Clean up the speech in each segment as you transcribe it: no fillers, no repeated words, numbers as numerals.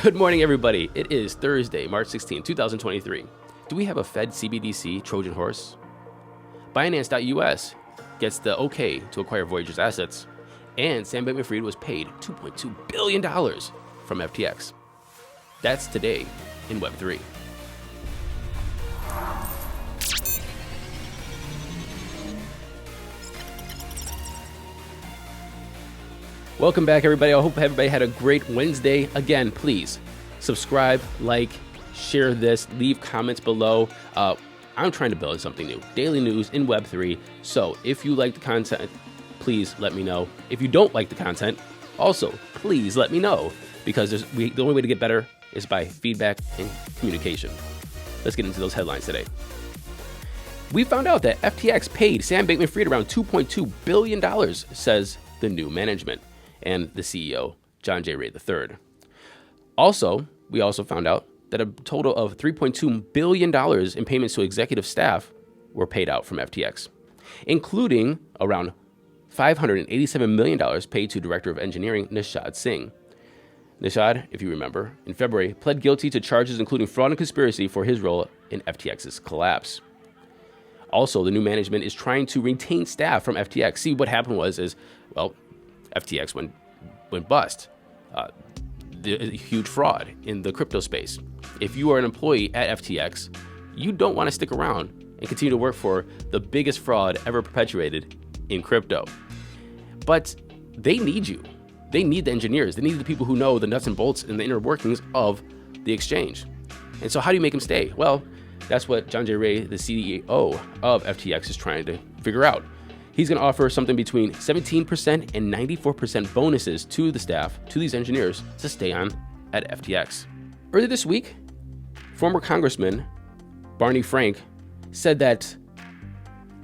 Good morning, everybody. It is Thursday, March 16, 2023. Do we have a Fed CBDC Trojan horse? Binance.us gets the okay to acquire Voyager's assets, and Sam Bankman Fried was paid $2.2 billion from FTX. That's today in Web3. Welcome back, everybody. I hope everybody had a great Wednesday. Again, please subscribe, like, share this, leave comments below. I'm trying to build something new, daily news in Web3. So if you like the content, please let me know. If you don't like the content, also, please let me know, because the only way to get better is by feedback and communication. Let's get into those headlines today. We found out that FTX paid Sam Bankman Fried around $2.2 billion, says the new management and the CEO, John J. Ray III. Also, we also found out that a total of $3.2 billion in payments to executive staff were paid out from FTX, including around $587 million paid to Director of Engineering Nishad Singh. Nishad, if you remember, in February, pled guilty to charges including fraud and conspiracy for his role in FTX's collapse. Also, the new management is trying to retain staff from FTX. See, what happened was, FTX went bust. The huge fraud in the crypto space. If you are an employee at FTX, you don't want to stick around and continue to work for the biggest fraud ever perpetuated in crypto. But they need you. They need the engineers. They need the people who know the nuts and bolts and the inner workings of the exchange. And so how do you make them stay? Well, that's what John J. Ray, the CEO of FTX, is trying to figure out. He's going to offer something between 17% and 94% bonuses to the staff, to these engineers, to stay on at FTX. Earlier this week, former Congressman Barney Frank said that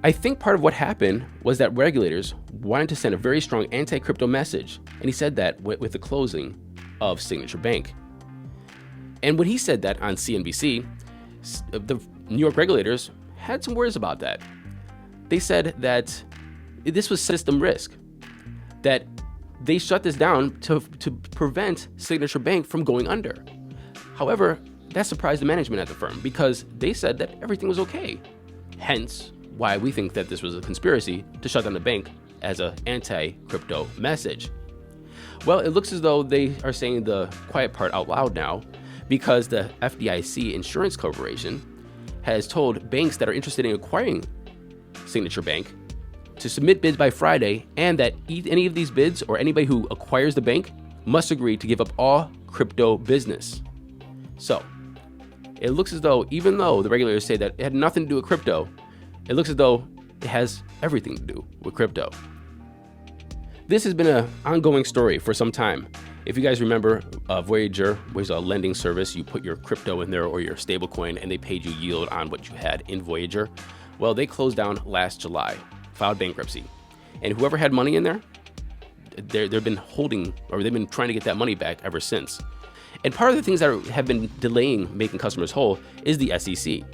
I think part of what happened was that regulators wanted to send a very strong anti-crypto message. And he said that with the closing of Signature Bank. And when he said that on CNBC, the New York regulators had some worries about that. They said that this was system risk, that they shut this down to prevent Signature Bank from going under. However, that surprised the management at the firm because they said that everything was okay. Hence, why we think that this was a conspiracy to shut down the bank as an anti-crypto message. Well, it looks as though they are saying the quiet part out loud now because the FDIC Insurance Corporation has told banks that are interested in acquiring Signature Bank to submit bids by Friday, and that any of these bids or anybody who acquires the bank must agree to give up all crypto business. So it looks as though, even though the regulators say that it had nothing to do with crypto, it looks as though it has everything to do with crypto. This has been an ongoing story for some time. If you guys remember, Voyager was a lending service. You put your crypto in there or your stablecoin, and they paid you yield on what you had in Voyager. Well, they closed down last July, filed bankruptcy. And whoever had money in there, they've been holding, or they've been trying to get that money back ever since. And part of the things that have been delaying making customers whole is the SEC.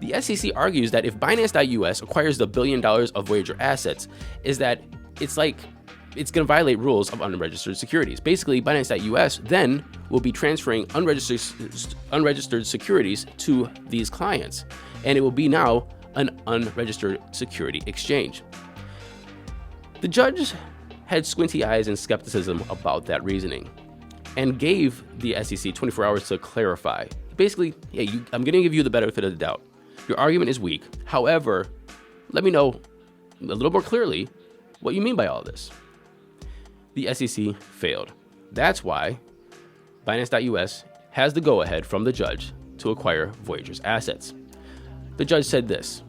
The SEC argues that if Binance.us acquires the $1 billion of Voyager assets, is that it's going to violate rules of unregistered securities. Basically, Binance.us then will be transferring unregistered securities to these clients, and it will be now an unregistered security exchange. The judge had squinty eyes and skepticism about that reasoning and gave the SEC 24 hours to clarify. Basically, hey, I'm going to give you the benefit of the doubt. Your argument is weak. However, let me know a little more clearly what you mean by all this. The SEC failed. That's why Binance.us has the go-ahead from the judge to acquire Voyager's assets. The judge said this: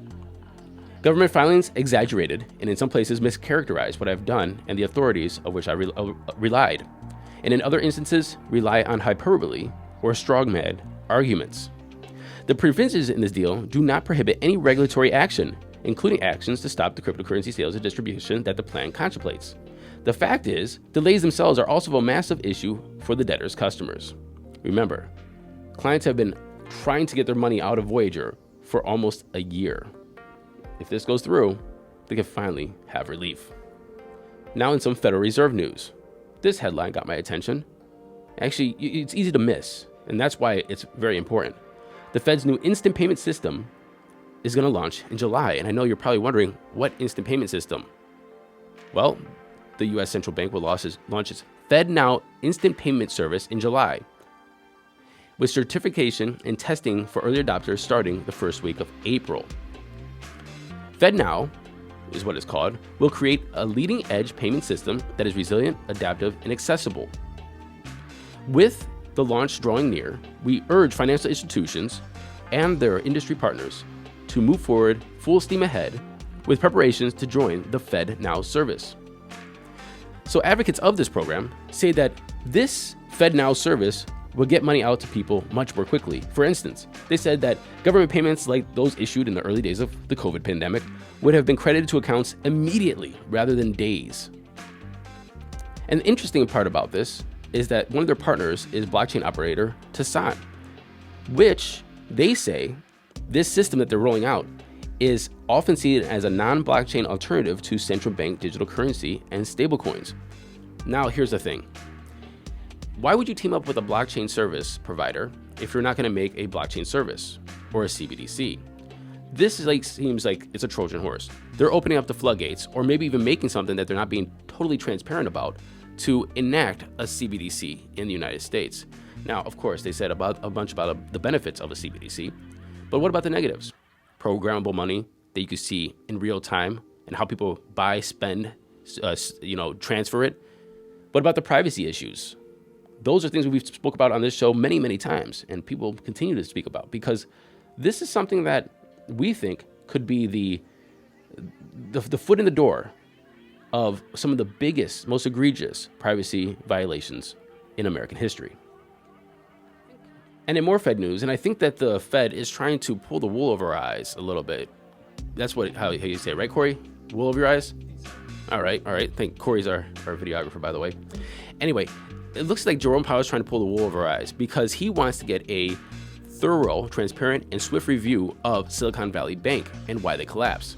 government filings exaggerated and in some places mischaracterized what I've done and the authorities of which I relied, and in other instances rely on hyperbole or strongman arguments. The provisions in this deal do not prohibit any regulatory action, including actions to stop the cryptocurrency sales and distribution that the plan contemplates. The fact is, delays themselves are also a massive issue for the debtor's customers. Remember, clients have been trying to get their money out of Voyager for almost a year. If this goes through, they can finally have relief. Now in some Federal Reserve news. This headline got my attention. Actually, it's easy to miss, and that's why it's very important. The Fed's new instant payment system is going to launch in July, and I know you're probably wondering, what instant payment system? Well, the U.S. Central Bank will launch its FedNow instant payment service in July, with certification and testing for early adopters starting the first week of April. FedNow is what it's called, will create a leading-edge payment system that is resilient, adaptive, and accessible. With the launch drawing near, we urge financial institutions and their industry partners to move forward full steam ahead with preparations to join the FedNow service. So advocates of this program say that this FedNow service will get money out to people much more quickly. For instance, they said that government payments like those issued in the early days of the COVID pandemic would have been credited to accounts immediately rather than days. And the interesting part about this is that one of their partners is blockchain operator Trojan, which they say this system that they're rolling out is often seen as a non-blockchain alternative to central bank digital currency and stablecoins. Now, here's the thing. Why would you team up with a blockchain service provider if you're not going to make a blockchain service or a CBDC? This seems like it's a Trojan horse. They're opening up the floodgates, or maybe even making something that they're not being totally transparent about, to enact a CBDC in the United States. Now, of course, they said a bunch about the benefits of a CBDC, but what about the negatives? Programmable money that you can see in real time and how people buy, spend, transfer it. What about the privacy issues? Those are things we've spoke about on this show many, many times, and people continue to speak about, because this is something that we think could be the foot in the door of some of the biggest, most egregious privacy violations in American history. And in more Fed news, and I think that the Fed is trying to pull the wool over our eyes a little bit. That's how you say it, right, Corey? Wool over your eyes? All right. Thank Corey's our videographer, by the way. Anyway, it looks like Jerome Powell is trying to pull the wool over our eyes because he wants to get a thorough, transparent, and swift review of Silicon Valley Bank and why they collapsed.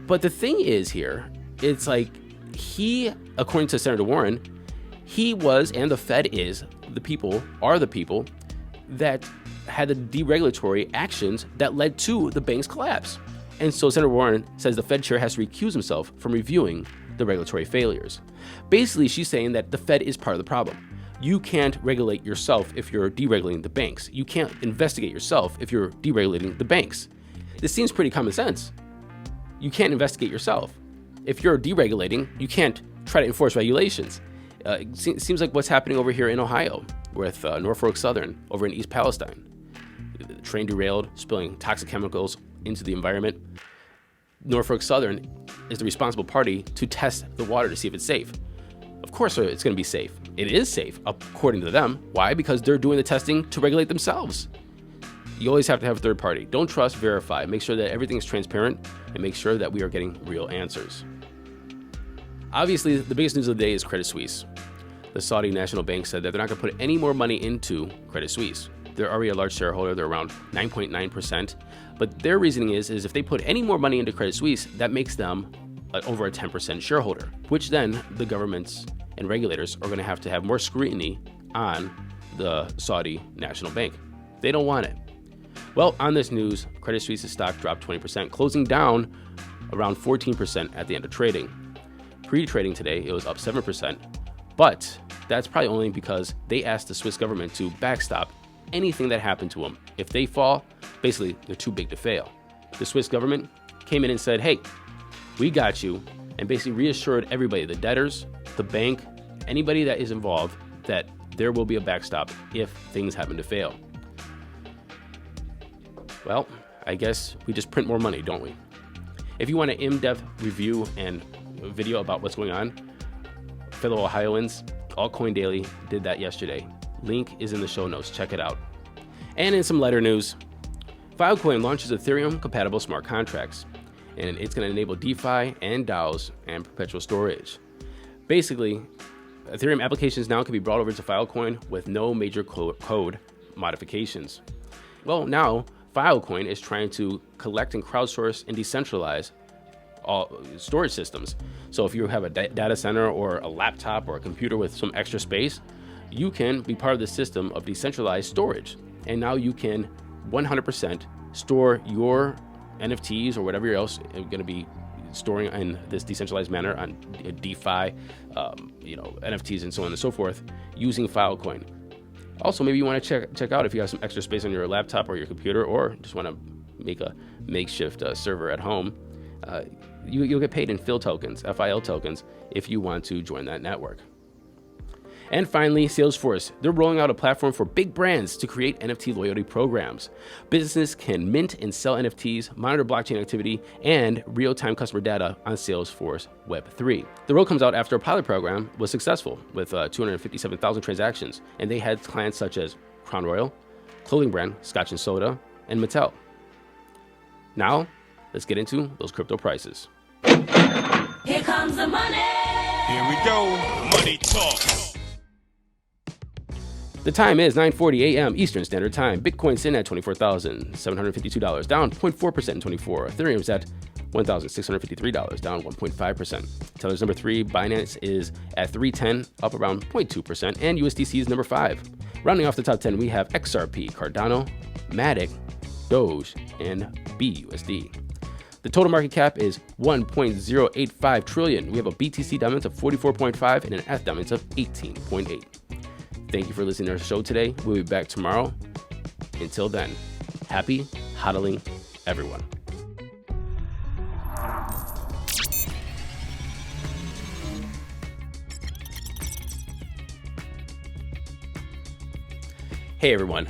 But the thing is here, it's like he, according to Senator Warren, he was, and the Fed is, are the people that had the deregulatory actions that led to the bank's collapse. And so Senator Warren says the Fed chair has to recuse himself from reviewing the regulatory failures. Basically, she's saying that the Fed is part of the problem. You can't regulate yourself if you're deregulating the banks. You can't investigate yourself if you're deregulating the banks. This seems pretty common sense. You can't investigate yourself. If you're deregulating, you can't try to enforce regulations. It seems like what's happening over here in Ohio with Norfolk Southern over in East Palestine. The train derailed, spilling toxic chemicals into the environment. Norfolk Southern is the responsible party to test the water to see if it's safe. Of course it's going to be safe. It is safe, according to them. Why? Because they're doing the testing to regulate themselves. You always have to have a third party. Don't trust, verify. Make sure that everything is transparent and make sure that we are getting real answers. Obviously, the biggest news of the day is Credit Suisse. The Saudi National Bank said that they're not going to put any more money into Credit Suisse. They're already a large shareholder. They're around 9.9%. But their reasoning is if they put any more money into Credit Suisse, that makes them over a 10% shareholder, which then the governments and regulators are going to have more scrutiny on the Saudi National Bank. They don't want it. Well, on this news, Credit Suisse's stock dropped 20%, closing down around 14% at the end of trading. Pre-trading today, it was up 7%, but that's probably only because they asked the Swiss government to backstop anything that happened to them. If they fall, basically, they're too big to fail. The Swiss government came in and said, hey, we got you, and basically reassured everybody, the debtors, the bank, anybody that is involved, that there will be a backstop if things happen to fail. Well, I guess we just print more money, don't we? If you want an in-depth review and video about what's going on, fellow Ohioans, Altcoin Daily did that yesterday. Link is in the show notes. Check it out. And in some lighter news, Filecoin launches Ethereum-compatible smart contracts, and it's going to enable DeFi and DAOs and perpetual storage. Basically, Ethereum applications now can be brought over to Filecoin with no major code modifications. Well, now Filecoin is trying to collect and crowdsource and decentralize all storage systems. So if you have a data center or a laptop or a computer with some extra space, you can be part of the system of decentralized storage. And now you can 100% store your NFTs or whatever else you're going to be storing in this decentralized manner on DeFi, NFTs and so on and so forth using Filecoin. Also, maybe you want to check out if you have some extra space on your laptop or your computer, or just want to make a makeshift server at home. You'll get paid in FIL tokens, if you want to join that network. And finally, Salesforce. They're rolling out a platform for big brands to create NFT loyalty programs. Businesses can mint and sell NFTs, monitor blockchain activity, and real-time customer data on Salesforce Web3. The roll comes out after a pilot program was successful with 257,000 transactions, and they had clients such as Crown Royal, clothing brand Scotch & Soda, and Mattel. Now, let's get into those crypto prices. Here comes the money. Here we go. Money talk. The time is 9:40 a.m. Eastern Standard Time. Bitcoin's in at $24,752, down 0.4% in 24. Ethereum's at $1,653, down 1.5%. Tether's number 3. Binance is at 310, up around 0.2%. And USDC is number 5. Rounding off the top 10, we have XRP, Cardano, Matic, Doge, and BUSD. The total market cap is 1.085 trillion. We have a BTC dominance of 44.5 and an ETH dominance of 18.8. Thank you for listening to our show today. We'll be back tomorrow. Until then, happy hodling, everyone. Hey everyone,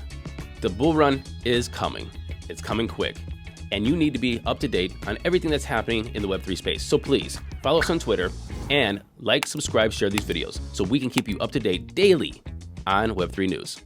the bull run is coming. It's coming quick. And you need to be up to date on everything that's happening in the Web3 space. So please follow us on Twitter and like, subscribe, share these videos so we can keep you up to date daily on Web3 news.